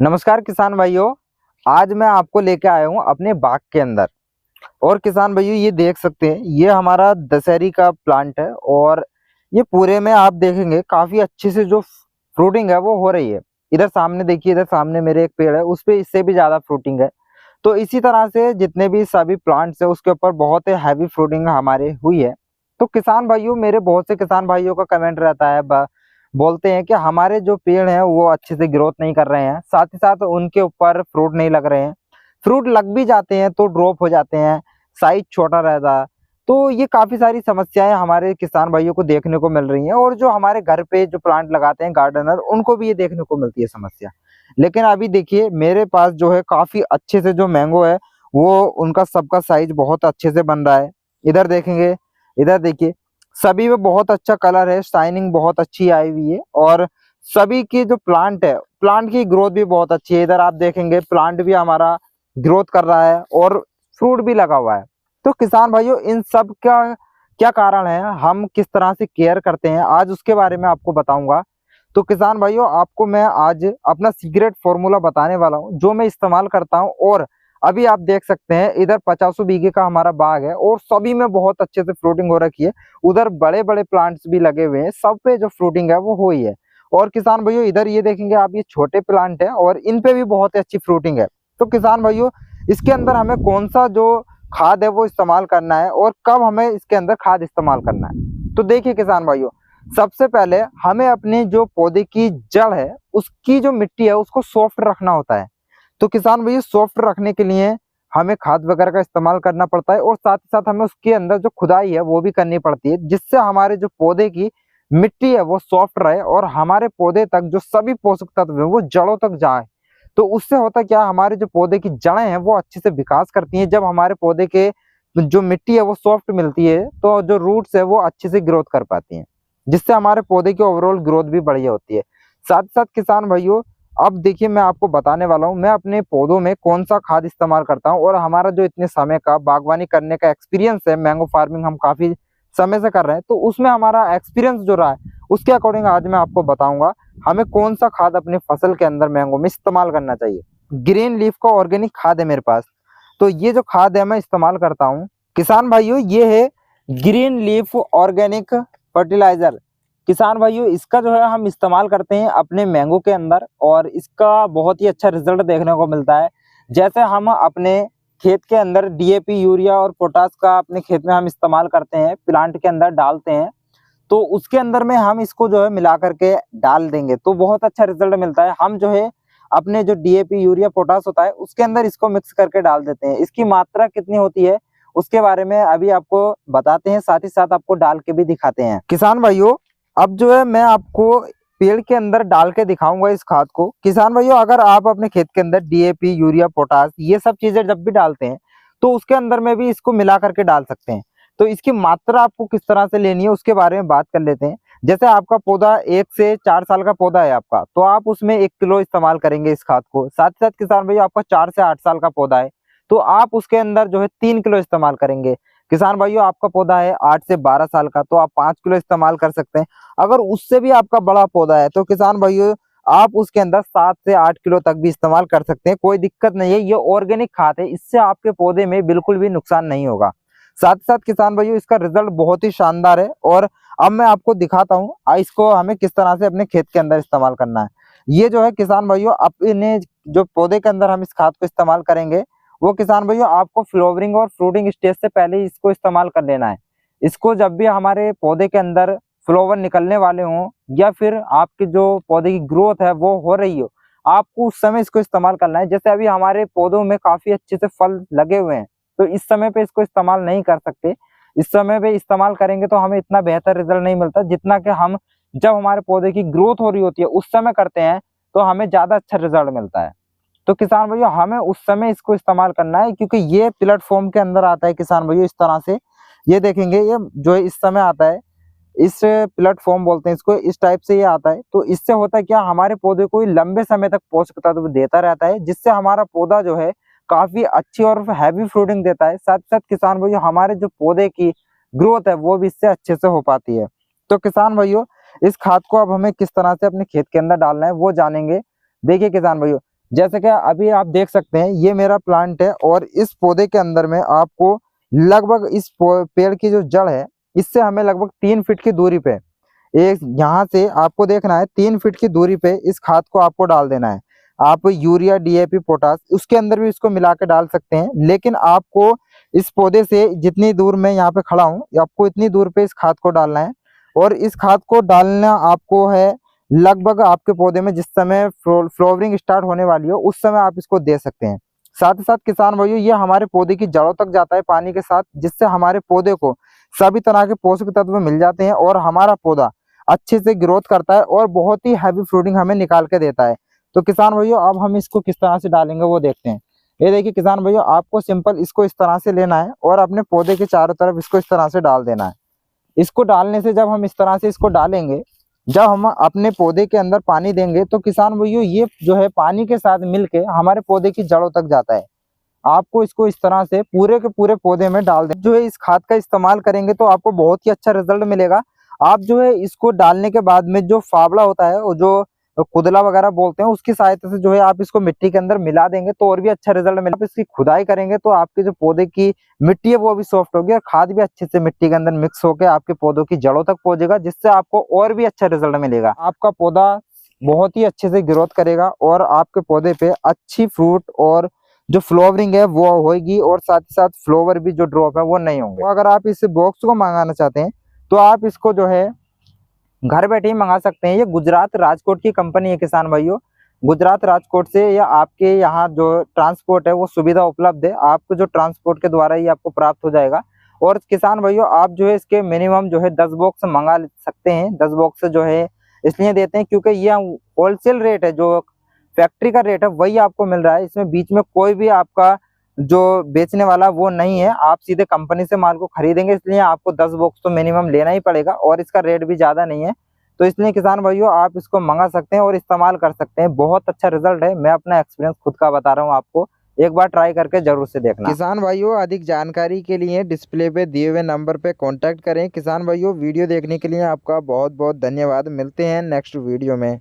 नमस्कार किसान भाइयों। आज मैं आपको लेके आया हूँ अपने बाग के अंदर। और किसान भाइयों ये देख सकते हैं, ये हमारा दशहरी का प्लांट है और ये पूरे में आप देखेंगे काफी अच्छे से जो फ्रूटिंग है वो हो रही है। इधर सामने देखिए, इधर सामने मेरे एक पेड़ है, उस पे इससे भी ज्यादा फ्रूटिंग है। तो इसी तरह से जितने भी सभी प्लांट्स है उसके ऊपर बहुत ही हैवी फ्रूटिंग हमारे हुई है। तो किसान भाइयों, मेरे बहुत से किसान भाइयों का कमेंट रहता है, बोलते हैं कि हमारे जो पेड़ हैं वो अच्छे से ग्रोथ नहीं कर रहे हैं, साथ ही साथ उनके ऊपर फ्रूट नहीं लग रहे हैं, फ्रूट लग भी जाते हैं तो ड्रॉप हो जाते हैं, साइज छोटा रहता है। तो ये काफी सारी समस्याएं हमारे किसान भाइयों को देखने को मिल रही हैं और जो हमारे घर पे जो प्लांट लगाते हैं गार्डनर, उनको भी ये देखने को मिलती है समस्या। लेकिन अभी देखिए मेरे पास जो है काफी अच्छे से जो मैंगो है वो उनका सबका साइज बहुत अच्छे से बन रहा है। इधर देखेंगे, इधर देखिए, सभी में बहुत अच्छा कलर है, शाइनिंग बहुत अच्छी आई हुई है और सभी की जो प्लांट है, प्लांट की ग्रोथ भी बहुत अच्छी है। इधर आप देखेंगे प्लांट भी हमारा ग्रोथ कर रहा है और फ्रूट भी लगा हुआ है। तो किसान भाइयों, इन सब का क्या कारण है, हम किस तरह से केयर करते हैं, आज उसके बारे में आपको बताऊंगा। तो किसान भाइयों, आपको मैं आज अपना सीक्रेट फॉर्मूला बताने वाला हूं जो मैं इस्तेमाल करता हूं। और अभी आप देख सकते हैं इधर 50 बीघे का हमारा बाग है और सभी में बहुत अच्छे से फ्रूटिंग हो रखी है। उधर बड़े बड़े प्लांट्स भी लगे हुए हैं, सब पे जो फ्रूटिंग है वो हुई है। और किसान भाइयों इधर ये देखेंगे आप, ये छोटे प्लांट है और इन पे भी बहुत अच्छी फ्रूटिंग है। तो किसान भाइयों, इसके अंदर हमें कौन सा जो खाद है वो इस्तेमाल करना है और कब हमें इसके अंदर खाद इस्तेमाल करना है, तो देखिए किसान भाइयों, सबसे पहले हमें अपने जो पौधे की जड़ है उसकी जो मिट्टी है उसको सॉफ्ट रखना होता है। तो किसान भाइयों, सॉफ्ट रखने के लिए हमें खाद वगैरह का इस्तेमाल करना पड़ता है और साथ ही साथ हमें उसके अंदर जो खुदाई है वो भी करनी पड़ती है, जिससे हमारे जो पौधे की मिट्टी है वो सॉफ्ट रहे और हमारे पौधे तक जो सभी पोषक तत्व है वो जड़ों तक जाए। तो उससे होता क्या, हमारे जो पौधे की जड़ें हैं वो अच्छे से विकास करती हैं। जब हमारे पौधे के जो मिट्टी है वो सॉफ्ट मिलती है तो जो रूट्स है वो अच्छे से ग्रोथ कर पाती हैं, जिससे हमारे पौधे की ओवरऑल ग्रोथ भी बढ़िया होती है। साथ साथ किसान भाइयों, अब देखिए मैं आपको बताने वाला हूँ मैं अपने पौधों में कौन सा खाद इस्तेमाल करता हूँ। और हमारा जो इतने समय का बागवानी करने का एक्सपीरियंस है, मैंगो फार्मिंग हम काफी समय से कर रहे हैं, तो उसमें हमारा एक्सपीरियंस जो रहा है उसके अकॉर्डिंग आज मैं आपको बताऊंगा हमें कौन सा खाद अपने फसल के अंदर मैंगो में इस्तेमाल करना चाहिए। ग्रीन लीफ का ऑर्गेनिक खाद है मेरे पास, तो ये जो खाद है मैं इस्तेमाल करता हूँ। किसान भाइयों, ये है ग्रीन लीफ ऑर्गेनिक फर्टिलाइजर। किसान भाइयों, इसका जो है हम इस्तेमाल करते हैं अपने मैंगो के अंदर और इसका बहुत ही अच्छा रिजल्ट देखने को मिलता है। जैसे हम अपने खेत के अंदर डीएपी, यूरिया और पोटास का अपने खेत में हम इस्तेमाल करते हैं, प्लांट के अंदर डालते हैं, तो उसके अंदर में हम इसको जो है मिला करके डाल देंगे तो बहुत अच्छा रिजल्ट मिलता है। हम जो है अपने जो डीएपी, यूरिया, पोटास होता है उसके अंदर इसको मिक्स करके डाल देते हैं। इसकी मात्रा कितनी होती है उसके बारे में अभी आपको बताते हैं, साथ ही साथ आपको डाल के भी दिखाते हैं। किसान भाइयों, अब जो है मैं आपको पेड़ के अंदर डाल के दिखाऊंगा इस खाद को। किसान भाइयों, अगर आप अपने खेत के अंदर डीएपी, यूरिया, पोटास ये सब चीजें जब भी डालते हैं तो उसके अंदर में भी इसको मिला करके डाल सकते हैं। तो इसकी मात्रा आपको किस तरह से लेनी है उसके बारे में बात कर लेते हैं। जैसे आपका पौधा 1 से 4 साल का पौधा है आपका, तो आप उसमें 1 किलो इस्तेमाल करेंगे इस खाद को। साथ ही साथ किसान भाइयों, आपका 4 से 8 साल का पौधा है तो आप उसके अंदर जो है 3 किलो इस्तेमाल करेंगे। किसान भाइयों, आपका पौधा है 8 से 12 साल का तो आप 5 किलो इस्तेमाल कर सकते हैं। अगर उससे भी आपका बड़ा पौधा है तो किसान भाइयों आप उसके अंदर 7 से 8 किलो तक भी इस्तेमाल कर सकते हैं, कोई दिक्कत नहीं है। ये ऑर्गेनिक खाद है, इससे आपके पौधे में बिल्कुल भी नुकसान नहीं होगा। साथ ही साथ किसान भाइयों, इसका रिजल्ट बहुत ही शानदार है और अब मैं आपको दिखाता हूँ इसको हमें किस तरह से अपने खेत के अंदर इस्तेमाल करना है। ये जो है किसान भाइयों, अपने जो पौधे के अंदर हम इस खाद को इस्तेमाल करेंगे वो किसान भाइयों आपको फ्लावरिंग और फ्रूटिंग स्टेज से पहले ही इसको इस्तेमाल कर लेना है। इसको जब भी हमारे पौधे के अंदर फ्लावर निकलने वाले हों या फिर आपके जो पौधे की ग्रोथ है वो हो रही हो, आपको उस समय इसको इस्तेमाल करना है। जैसे अभी हमारे पौधों में काफी अच्छे से फल लगे हुए हैं तो इस समय पे इसको इस्तेमाल नहीं कर सकते। इस समय पे इस्तेमाल करेंगे तो हमें इतना बेहतर रिजल्ट नहीं मिलता जितना कि हम जब हमारे पौधे की ग्रोथ हो रही होती है उस समय करते हैं तो हमें ज्यादा अच्छा रिजल्ट मिलता है। तो किसान भैया, हमें उस समय इसको इस्तेमाल करना है क्योंकि ये प्लेटफॉर्म के अंदर आता है किसान भैया इस तरह से। ये देखेंगे, ये जो है इस समय आता है, इस प्लेटफॉर्म बोलते हैं इसको, इस टाइप से ये आता है। तो इससे होता है क्या, हमारे पौधे को लंबे समय तक पोषक तत्व देता रहता है, जिससे हमारा पौधा जो है काफी अच्छी और हैवी फ्रूटिंग देता है। साथ साथ किसान भैया हमारे जो पौधे की ग्रोथ है वो भी इससे अच्छे से हो पाती है। तो किसान भाइयों, इस खाद को अब हमें किस तरह से अपने खेत के अंदर डालना है वो जानेंगे। देखिए किसान भाइयों, जैसे कि अभी आप देख सकते हैं ये मेरा प्लांट है और इस पौधे के अंदर में आपको लगभग इस पेड़ की जो जड़ है इससे हमें लगभग 3 फीट की दूरी पे, एक यहाँ से आपको देखना है 3 फीट की दूरी पे इस खाद को आपको डाल देना है। आप यूरिया, डीएपी, पोटास उसके अंदर भी इसको मिला के डाल सकते हैं, लेकिन आपको इस पौधे से जितनी दूर मैं यहाँ पे खड़ा हूँ आपको इतनी दूर पे इस खाद को डालना है। और इस खाद को डालना आपको है लगभग आपके पौधे में जिस समय फ्लावरिंग स्टार्ट होने वाली हो उस समय आप इसको दे सकते हैं। साथ ही साथ किसान भाइयों ये हमारे पौधे की जड़ों तक जाता है पानी के साथ, जिससे हमारे पौधे को सभी तरह के पोषक तत्व मिल जाते हैं और हमारा पौधा अच्छे से ग्रोथ करता है और बहुत ही हैवी फ्रूटिंग हमें निकाल के देता है। तो किसान भाइयों अब हम इसको किस तरह से डालेंगे वो देखते हैं। ये देखिए किसान भाइयों, आपको सिंपल इसको इस तरह से लेना है और अपने पौधे के चारों तरफ इसको इस तरह से डाल देना है। इसको डालने से जब हम इस तरह से इसको डालेंगे, जब हम अपने पौधे के अंदर पानी देंगे तो किसान भाइयों ये जो है पानी के साथ मिलके हमारे पौधे की जड़ों तक जाता है। आपको इसको इस तरह से पूरे के पूरे पौधे में डाल दें। जो है इस खाद का इस्तेमाल करेंगे तो आपको बहुत ही अच्छा रिजल्ट मिलेगा। आप जो है इसको डालने के बाद में जो फावड़ा होता है और जो कुदला वगैरह बोलते हैं उसकी सहायता से जो है आप इसको मिट्टी के अंदर मिला देंगे तो और भी अच्छा रिजल्ट मिलेगा। आप इसकी खुदाई करेंगे तो आपके जो पौधे की मिट्टी है वो भी सॉफ्ट होगी और खाद भी अच्छे से मिट्टी के अंदर मिक्स होकर आपके पौधों की जड़ों तक पहुंचेगा, जिससे आपको और भी अच्छा रिजल्ट मिलेगा। आपका पौधा बहुत ही अच्छे से ग्रोथ करेगा और आपके पौधे पे अच्छी फ्रूट और जो फ्लावरिंग है वो होगी और साथ ही साथ फ्लावर भी जो ड्रॉप है वो नहीं होंगे। तो अगर आप इस बॉक्स को मंगाना चाहते हैं तो आप इसको जो है घर बैठे ही मंगा सकते हैं। ये गुजरात राजकोट की कंपनी है किसान भाइयों। गुजरात राजकोट से या आपके यहाँ जो ट्रांसपोर्ट है वो सुविधा उपलब्ध है, आपको जो ट्रांसपोर्ट के द्वारा ही आपको प्राप्त हो जाएगा। और किसान भाइयों आप जो है इसके मिनिमम जो है 10 बॉक्स मंगा सकते हैं। 10 बॉक्स जो है इसलिए देते हैं क्योंकि ये होलसेल रेट है, जो फैक्ट्री का रेट है वही आपको मिल रहा है। इसमें बीच में कोई भी आपका जो बेचने वाला वो नहीं है, आप सीधे कंपनी से माल को खरीदेंगे, इसलिए आपको 10 बॉक्स तो मिनिमम लेना ही पड़ेगा और इसका रेट भी ज़्यादा नहीं है। तो इसलिए किसान भाइयों आप इसको मंगा सकते हैं और इस्तेमाल कर सकते हैं। बहुत अच्छा रिजल्ट है, मैं अपना एक्सपीरियंस खुद का बता रहा हूँ आपको, एक बार ट्राई करके जरूर से देखना। किसान भाइयों अधिक जानकारी के लिए डिस्प्ले पे दिए हुए नंबर पे कांटेक्ट करें। किसान भाइयों वीडियो देखने के लिए आपका बहुत बहुत धन्यवाद। मिलते हैं नेक्स्ट वीडियो में।